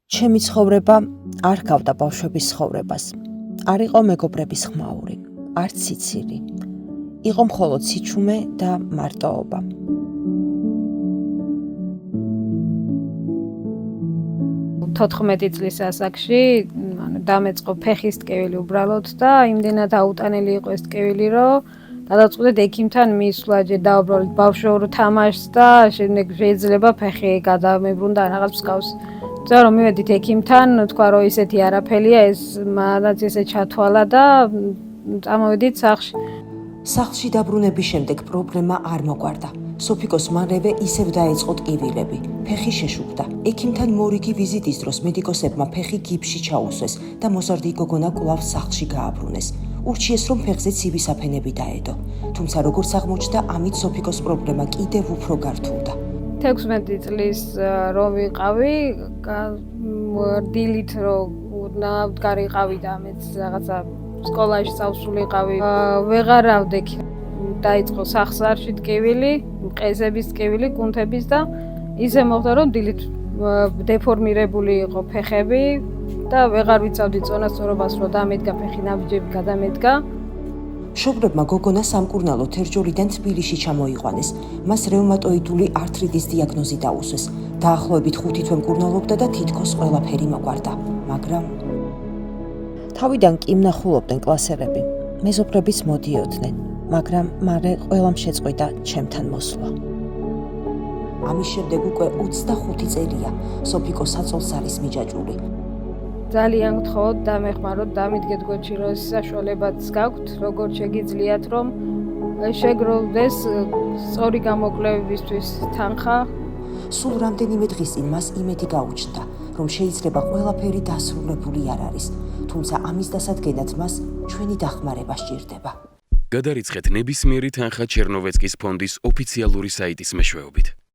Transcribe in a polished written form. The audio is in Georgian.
ჩემი ცხოვრება არ გავდა ბავშვების ცხოვრებას. არ იყო მეგობრების ხმაური, არც სიცილი. იყო მხოლოდ სიჩუმე და მარტოობა. თოთხმეტი წლის ასაკში დამეწყო ფეხის ტკივილი უბრალოდ და იმდენად აუტანელი იყო ეს ტკივილი, რომ გადავწყვიტეთ ექიმთან მისვლა, ჯერ დავუბრალეთ ბავშვურ თამაშს და შემდეგ შეიძლება ფეხი გადამებრუნდა რაღაც მსგავს. და რომ მივედით ექიმთან, თქვა რომ ისეთი არაფერია, ეს მანაც ესე ჩათვალა და წამოვედით სახლში. სახლში დაბრუნების შემდეგ პრობლემა არ მოგვარდა. სოფიკოს მალევე ისევ დაეწყო ტკივილები. ფეხი შეშუქდა. ექიმთან მორიგი ვიზიტის დროს მედიკოსებმა ფეხი გიპსში ჩაუსვეს და მოზარდი გოგონა კვლავ სახლში გააბრუნეს. ურჩიეს რომ ფეხზე ცივი საფენები დაედო. თუმცა როგორც აღმოჩნდა, ამით სოფიკოს პრობლემა კიდევ უფრო გართულდა. 16 წლის რომ ვიყავი, დილით რომ გარიყავი და მეც რაღაცა სკოლაში წავსულიყავი, ვეღარ რავდექი. დაიწყო სახსარში ტკივილი, ყეზების ტკივილი, კუნთების და ისე მოხდა რომ დილით დეფორმირებული იყო ფეხები და ვეღარ ვიცავდი წონასწორობას, რომ დამედგა ფეხი ნაბიჯები გადამედგა. მშობლებმა გოგონა სამკურნალო თერჯოლიდან თბილისში ჩამოიყვანეს. მას რევმატოიდული ართრიტის დიაგნოზი დაუსვეს. დაახლოებით 5 თვე მკურნალობდა და თითქოს ყველაფერი მოგვარდა, მაგრამ თავიდან კი მნახულობდნენ კლასელები. მეზობლებიც მოდიოდნენ, მაგრამ მალე ყველამ შეწყვიტა ჩემთან მოსვლა. ამის შემდეგ უკვე 25 წელია სოფიკო საწოლს არის მიჯაჭვული. ძალიან გთხოვთ დამეხმაროთ, დამიდგეთ გვერდში, რომ საშუალებაც გაქვთ, როგორ შეგიძლიათ, რომ შეგროვდეს სწორი გამოკვლევებისთვის თანხა. სულ რამდენიმე დღის წინ მას იმედი გაუჩნდა, რომ შეიძლება ყველაფერი დასრულებული არ არის, თუმცა ამის დასადგენად მას ჩვენი დახმარება სჭირდება. გადარიცხეთ ნებისმიერი თანხა ჩერნოვეცკის ფონდის ოფიციალური საიტის მეშვეობით.